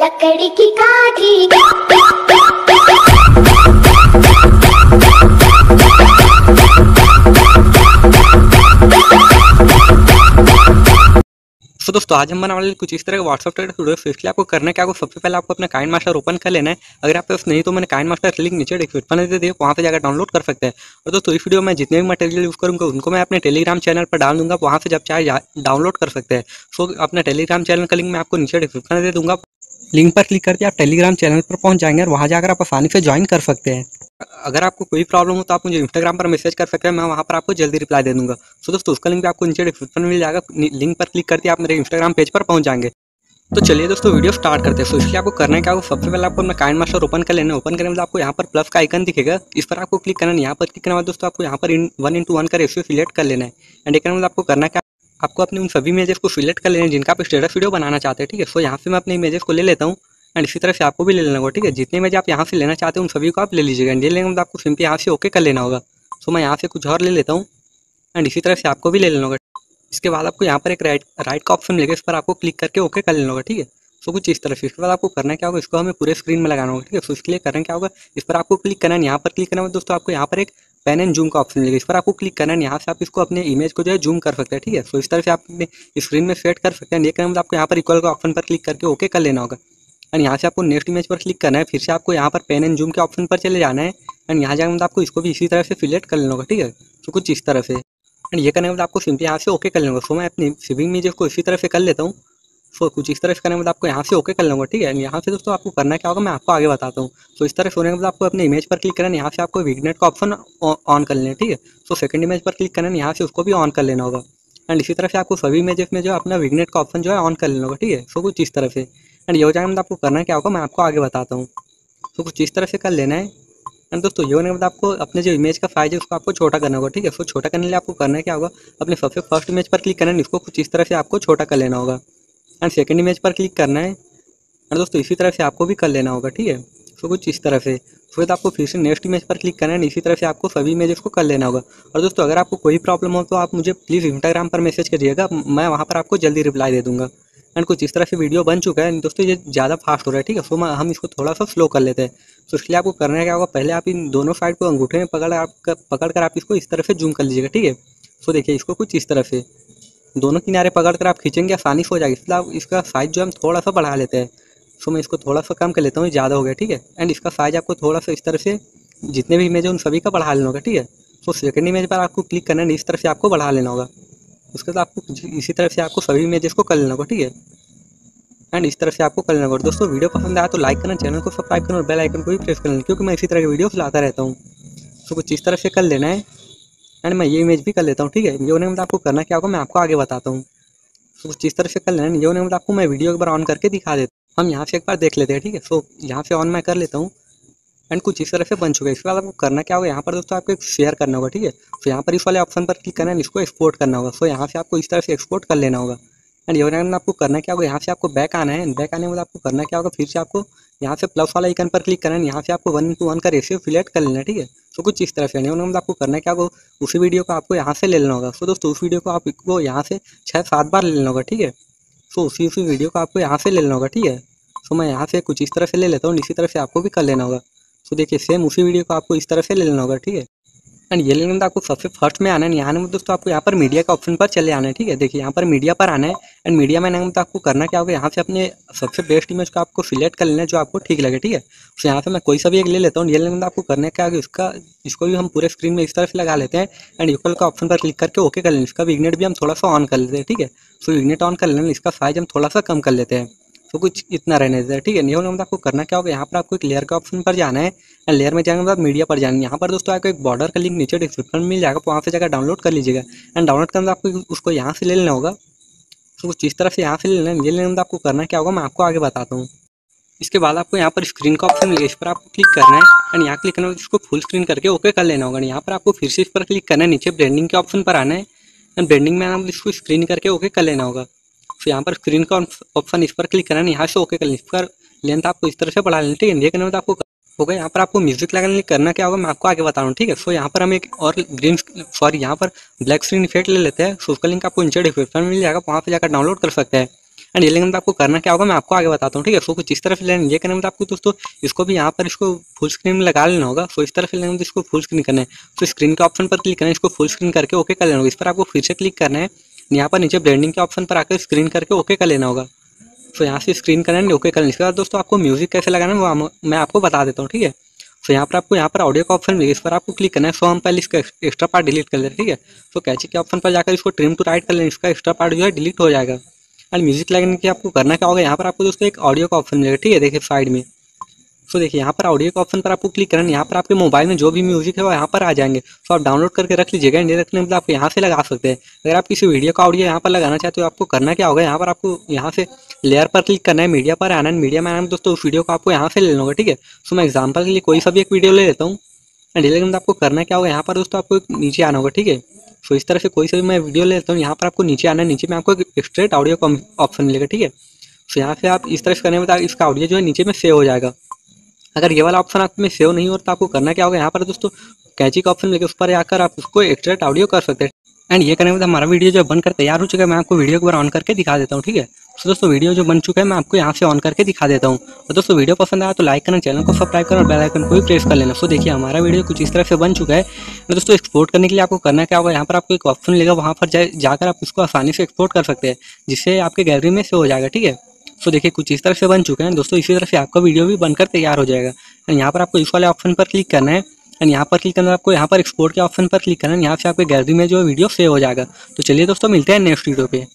लकड़ी की काठी। तो दोस्तों आज हम बनाने वाले कुछ इस तरह का व्हाट्सएप ट्रेडर वीडियो। इसलिए आपको करना क्या, आपको सबसे पहले आपको अपना काइनमास्टर ओपन कर लेना है। अगर आप पास नहीं तो मैंने काइनमास्टर लिंक नीचे डिस्क्रिप्शन में दे दिया, वहाँ पे जाकर डाउनलोड कर सकते हैं। और दोस्तों इस वीडियो में जितने भी मटेरियल यूज़ करूँगा उनको मैं अपने टेलीग्राम चैनल पर डाल दूंगा, वहाँ से जब चाहे डाउनलोड कर सकते हैं। सो अपने टेलीग्राम चैनल का लिंक मैं आपको नीचे डिस्क्रिप्शन में दे दूंगा। लिंक पर क्लिक करके आप टेलीग्राम चैनल पर पहुँच जाएंगे और वहाँ जाकर आप आसानी से ज्वाइन कर सकते हैं। अगर आपको कोई प्रॉब्लम हो तो आप मुझे इंस्टाग्राम पर मैसेज कर सकते हैं, मैं वहाँ पर आपको जल्दी रिप्लाई दे दूंगा। सो दोस्तों उसका लिंक भी आपको नीचे डिस्क्रिप्शन में मिल जाएगा। लिंक पर क्लिक करके आप मेरे इंस्टाग्राम पेज पर पहुँच जाएंगे। तो चलिए दोस्तों वीडियो स्टार्ट करते हैं। तो इसलिए आपको करना है क्या, सबसे पहले आपको अपना काइनमास्टर ओपन कर लेना है। ओपन करने के बाद आपको यहाँ पर प्लस का आइकन दिखेगा, इस पर आपको क्लिक करना है। यहाँ पर क्लिक करने के बाद दोस्तों आपको यहाँ पर 1:1 का रेशियो सिलेक्ट कर लेना है। एंड एक बाद आपको करना क्या, आपको अपने उन सभी इमेजेस को सिलेक्ट कर लेना है जिनका आप स्टेटस वीडियो बनाना चाहते हैं। ठीक है, सो यहाँ से मैं अपने इमेजेस को ले लेता हूँ एंड इसी तरह से आपको भी ले लेना होगा। ठीक है, जितने इमेज आप यहाँ से लेना चाहते हैं उन सभी को आप ले लीजिएगा। एंड ये लेने के बाद आपको सिंपली यहाँ से ओके कर लेना होगा। सो मैं यहाँ से कुछ और ले लेता हूँ एंड इसी तरह से आपको भी ले लेना होगा। इसके बाद आपको यहाँ पर एक राइट का ऑप्शन मिलेगा, इस पर आपको क्लिक करके ओके कर लेना होगा। ठीक है, सो कुछ इस तरह से। इसके बाद आपको करना क्या होगा, इसको हमें पूरे स्क्रीन में लगाना होगा। ठीक है, सो इसके लिए करना क्या होगा, इस पर आपको क्लिक करना है। यहाँ पर क्लिक करना है दोस्तों आपको यहाँ पर एक पेन एंड जूम का ऑप्शन मिलेगा, इस पर आपको क्लिक करना है। यहाँ से आप इसको अपने इमेज को जो है जूम कर सकते हैं। ठीक है, सो इस तरह से आप अपने स्क्रीन में सेट कर सकते हैं। ये करने में आपको यहाँ पर इक्वल का ऑप्शन पर क्लिक करके ओके कर लेना होगा। एंड यहाँ से आपको नेक्स्ट इमेज पर क्लिक करना है। फिर से आपको यहाँ पर पेन एंड जूम के ऑप्शन पर चले जाना है एंड यहाँ जाकर आपको इसको भी इसी तरह से सिलेक्ट कर लेना होगा। ठीक है, तो कुछ इस तरह से। एंड ये करने के बाद आपको सिंपली यहाँ से ओके कर लेना होगा। सो मैं अपनी सभी इमेजेस को इसी तरह से कर लेता हूँ। सो कुछ इस तरह से करने के बाद आपको यहाँ से ओके कर लूँगा। ठीक है, यहाँ से दोस्तों आपको करना क्या होगा मैं आपको आगे बताता हूँ। सो इस तरह से होने के बाद आपको अपने इमेज पर क्लिक करना है। यहाँ से आपको विग्नेट का ऑप्शन ऑन कर लेना है। ठीक है, सो सेकंड इमेज पर क्लिक करना है, यहाँ से उसको भी ऑन कर लेना होगा। एंड इसी तरह से आपको सभी इमेजेस में जो अपना विग्नेट का ऑप्शन जो है ऑन कर लेना होगा। ठीक है, सो कुछ इस तरह से। एंड ये हो जाएगा, आपको करना क्या होगा मैं आपको आगे बताता हूँ। सो कुछ इस तरह से कर लेना है। एंड दोस्तों ये होने के बाद आपको अपने जो इमेज का साइज है उसको आपको छोटा करना होगा। ठीक है, सो छोटा करने के लिए आपको करना क्या होगा, अपने सबसे फर्स्ट इमेज पर क्लिक करना है, इसको कुछ इस तरह से आपको छोटा कर लेना होगा। एंड सेकंड इमेज पर क्लिक करना है एंड दोस्तों इसी तरह से आपको भी कर लेना होगा। ठीक है, सो कुछ इस तरह से। फिर आपको फिर से नेक्स्ट इमेज पर क्लिक करना है, इसी तरह से आपको सभी इमेजेस को कर लेना होगा। और दोस्तों अगर आपको कोई प्रॉब्लम हो तो आप मुझे प्लीज़ इंस्टाग्राम पर मैसेज करिएगा, मैं वहाँ पर आपको जल्दी रिप्लाई दे दूँगा। एंड कुछ इस तरह से वीडियो बन चुका है दोस्तों, ये ज़्यादा फास्ट हो रहा है। ठीक है, सो हम इसको थोड़ा सा स्लो कर लेते हैं। तो इसलिए आपको करना क्या होगा, पहले आप इन दोनों साइड को अंगूठे में पकड़ कर आप इसको इस तरह से जूम कर लीजिएगा। ठीक है, सो देखिए इसको कुछ इस तरह से दोनों किनारे पकड़कर आप खींचेंगे आसानी से हो जाएगी। इसलिए आप इसका साइज जो हम थोड़ा सा बढ़ा लेते हैं। सो मैं इसको थोड़ा सा कम कर लेता हूँ, ज़्यादा हो गया। ठीक है, एंड इसका साइज आपको थोड़ा सा इस तरह से जितने भी इमेज है उन सभी का बढ़ा लेना होगा। ठीक है, सो सेकंड इमेज पर आपको क्लिक करना है, इस तरह से आपको बढ़ा लेना होगा। उसके बाद आपको इसी तरह से आपको सभी इमेजेस को कर लेना होगा। ठीक है, एंड इस तरह से आपको कर लेना होगा। दोस्तों वीडियो पसंद आया तो लाइक करना, चैनल को सब्सक्राइब करना और बेल आइकन को भी प्रेस कर लेना, क्योंकि मैं इसी तरह की वीडियोस लाता रहता हूँ। सो कुछ इस तरह से कर लेना है। एंड मैं ये इमेज भी कर लेता हूँ। ठीक है, ये होने में आपको करना क्या होगा मैं आपको आगे बताता हूँ। तो कुछ इस तरह से कर लेना, ये होने में आपको मैं वीडियो एक बार ऑन करके दिखा देता हूँ। हम यहाँ से एक बार देख लेते हैं। ठीक है, सो यहाँ से ऑन मैं कर लेता हूँ एंड कुछ इस तरह से बन चुका है। इसके बाद आपको करना क्या होगा, यहाँ पर दोस्तों आपको एक शेयर करना होगा। ठीक है, तो यहाँ पर इस वाले ऑप्शन पर क्लिक करना है, इसको एक्सपोर्ट करना होगा। सो यहाँ से आपको इस तरह से एक्सपोर्ट कर लेना होगा। एंड ये होने में आपको करना क्या होगा, यहाँ से आपको बैक आना है। बैक आने के बाद आपको करना क्या होगा, फिर से आपको यहाँ से प्लस वाला आइकन पर क्लिक करना है, यहाँ से आपको 1:1 का रेशियो सिलेक्ट कर लेना है। ठीक है, सो कुछ इस तरह से। होने में आपको करना क्या होगा, उसी वीडियो को आपको यहाँ से ले लेना होगा। सो दोस्तों उस वीडियो को आपको यहाँ से 6-7 बार ले लेना होगा। ठीक है, सो उसी वीडियो को आपको यहाँ से ले लेना होगा। ठीक है, सो मैं यहाँ से कुछ इस तरह से ले लेता हूँ, इसी तरह से आपको भी कर लेना होगा। सो देखिए सेम उसी वीडियो को आपको इस तरह से ले लेना होगा। ठीक है, एंड ये लेने में आपको सबसे फर्स्ट में आना है। यहाँ में दोस्तों आपको यहाँ पर मीडिया के ऑप्शन पर चले आना है। ठीक है, देखिए यहाँ पर मीडिया पर आना है। एंड मीडिया में आने में आपको करना क्या होगा, यहाँ से अपने सबसे बेस्ट इमेज को आपको सिलेक्ट कर लेना है जो आपको ठीक लगे। ठीक है, तो यहाँ से मैं कोई सा भी एक ले लेता हूँ। ये लेने में आपको करना क्या होगा, इसको भी हम पूरे स्क्रीन में इस तरह से लगा लेते हैं। एंड इक्वल का ऑप्शन पर क्लिक करके ओके कर लेंगे। इसका विग्नेट भी हम थोड़ा सा ऑन कर लेते हैं। ठीक है, सो विग्नेट ऑन कर लेना, इसका साइज हम थोड़ा सा कम कर लेते हैं। तो कुछ इतना रहने देता है। ठीक है, नहीं होने में आपको करना क्या होगा, यहाँ पर आपको एक लेयर के ऑप्शन पर जाना है। एंड लेयर में जाने के बाद मीडिया पर जाना है। यहाँ पर दोस्तों आपको एक बॉर्डर का लिंक नीचे डिस्क्रिप्शन में मिल जाएगा, वहाँ से जाकर डाउनलोड कर लीजिएगा। एंड डाउनलोड करने आपको उसको यहाँ से ले लेना होगा। तो कुछ इस तरह से यहाँ से ले लेना है। ये लेने में आपको करना क्या होगा मैं आपको आगे बताता हूँ। इसके बाद आपको यहाँ पर स्क्रीन का ऑप्शन मिलेगा, इस पर आपको क्लिक करना है। एंड यहाँ क्लिक करना है, इसको फुल स्क्रीन करके ओके कर लेना होगा। यहाँ पर आपको फिर से इस पर क्लिक करना है, नीचे ब्रांडिंग के ऑप्शन पर आना है। एंड ब्रांडिंग में आपको इसको स्क्रीन करके ओके कर लेना होगा। तो यहाँ पर स्क्रीन का ऑप्शन इस पर क्लिक करना है, यहाँ से ओके कर लेना। इस पर लेंथ आपको इस तरह से बढ़ा लेना। ठीक है, ये करने में आपको होगा। यहाँ पर आपको म्यूजिक लगाने के लिए करना क्या होगा मैं आपको आगे बता रहा हूँ। ठीक है, सो यहाँ पर हम एक और यहाँ पर ब्लैक स्क्रीन इफेक्ट ले लेते हैं। सो उसका लिंक आपको नीचे डिस्क्रिप्शन में मिल जाएगा, वहाँ पे जाकर डाउनलोड कर सकते हैं। एंड ये लेने के बाद आपको करना क्या होगा मैं आपको आगे बताता हूँ, ठीक है। सो कुछ इस तरह से लेना, ये करने में आपको दोस्तों इसको भी यहाँ पर इसको फुल स्क्रीन में लगा लेना होगा। सो इस तरह से लेने में इसको फुल स्क्रीन करना है, तो स्क्रीन के ऑप्शन पर क्लिक करना है, इसको फुल स्क्रीन करके ओके कर लेना होगा। इस पर आपको फिर से क्लिक करना है, यहाँ पर नीचे ब्लेंडिंग के ऑप्शन पर आकर स्क्रीन करके ओके कर लेना होगा। सो यहाँ से स्क्रीन करना है, ओके करना है। इसके बाद दोस्तों आपको म्यूजिक कैसे लगाना है वो मैं आपको बता देता हूँ, ठीक है। सो यहाँ पर आपको यहाँ पर ऑडियो का ऑप्शन मिलेगा, इस पर आपको क्लिक करना है। सो हम पहले इसका एक्स्ट्रा पार्ट डिलीट कर लेते हैं, ठीक है। सो कैचे के ऑप्शन पर जाकर इसको ट्रिम टू राइट कर लेना, इसका एक्स्ट्रा पार्ट जो है डिलीट हो जाएगा। एंड म्यूजिक लगाने के आपको करना क्या होगा, यहाँ पर आपको दोस्तों एक ऑडियो का ऑप्शन मिलेगा, ठीक है, देखिए साइड में। सो देखिए यहाँ पर ऑडियो के ऑप्शन पर आपको क्लिक करना है, यहाँ पर आपके मोबाइल में जो भी म्यूजिक है वो यहाँ पर आ जाएंगे। सो आप डाउनलोड करके रख लीजिएगा, इंडिया रखने मतलब आप यहाँ से लगा सकते हैं। अगर आप किसी वीडियो का ऑडियो यहाँ पर लगाना चाहते हो आपको करना क्या होगा, यहाँ पर आपको यहाँ से लेयर पर क्लिक करना है, मीडिया पर आना है। मीडिया में आना है दोस्तों उस वीडियो को आपको यहाँ से ले लेना होगा, ठीक है। सो मैं एग्जाम्पल के लिए कोई सा भी एक वीडियो ले लेता हूँ। एंड लेकिन मतलब आपको करना क्या होगा, यहाँ पर दोस्तों आपको नीचे आना होगा, ठीक है। सो इस तरह से कोई सा भी मैं वीडियो ले लेता हूँ, यहाँ पर आपको नीचे आना है, नीचे में आपको एक्सट्रेट ऑडियो का ऑप्शन मिलेगा, ठीक है। सो यहाँ से आप इस तरह से करने में इसका ऑडियो जो है नीचे में सेव हो जाएगा। अगर ये वाला ऑप्शन आप में सेव नहीं हो तो आपको करना क्या होगा, यहाँ पर दोस्तों कैची का ऑप्शन मिलेगा, उस पर आकर आप उसको एक्सट्रैक्ट ऑडियो कर सकते हैं। एंड ये करने के बाद हमारा वीडियो जो बनकर तैयार हो चुका है, मैं आपको वीडियो को बार ऑन करके दिखा देता हूँ, ठीक है। तो दोस्तों वीडियो जो बन चुका है मैं आपको यहाँ से ऑन करके दिखा देता हूँ। तो दोस्तों वीडियो पसंद आया तो लाइक करना, चैनल को सब्सक्राइब करना और बेल आइकन को भी प्रेस कर लेना। सो देखिए हमारा वीडियो कुछ इस तरह से बन चुका है। तो दोस्तों एक्सपोर्ट करने के लिए आपको करना क्या होगा, यहाँ पर आपको एक ऑप्शन मिलेगा, वहाँ पर जाकर आप इसको आसानी से एक्सपोर्ट कर सकते हैं, जिससे आपके गैलरी में सेव हो जाएगा, ठीक है। सो देखिए कुछ इस तरह से बन चुके हैं दोस्तों, इसी तरह से आपका वीडियो भी बनकर तैयार हो जाएगा। एंड यहाँ पर आपको इस वाले ऑप्शन पर क्लिक करना है, एंड यहाँ पर क्लिक करना है, आपको यहाँ पर एक्सपोर्ट के ऑप्शन पर क्लिक करना है, यहाँ से आपके गैलरी में जो वीडियो सेव हो जाएगा। तो चलिए दोस्तों मिलते हैं नेक्स्ट वीडियो पे।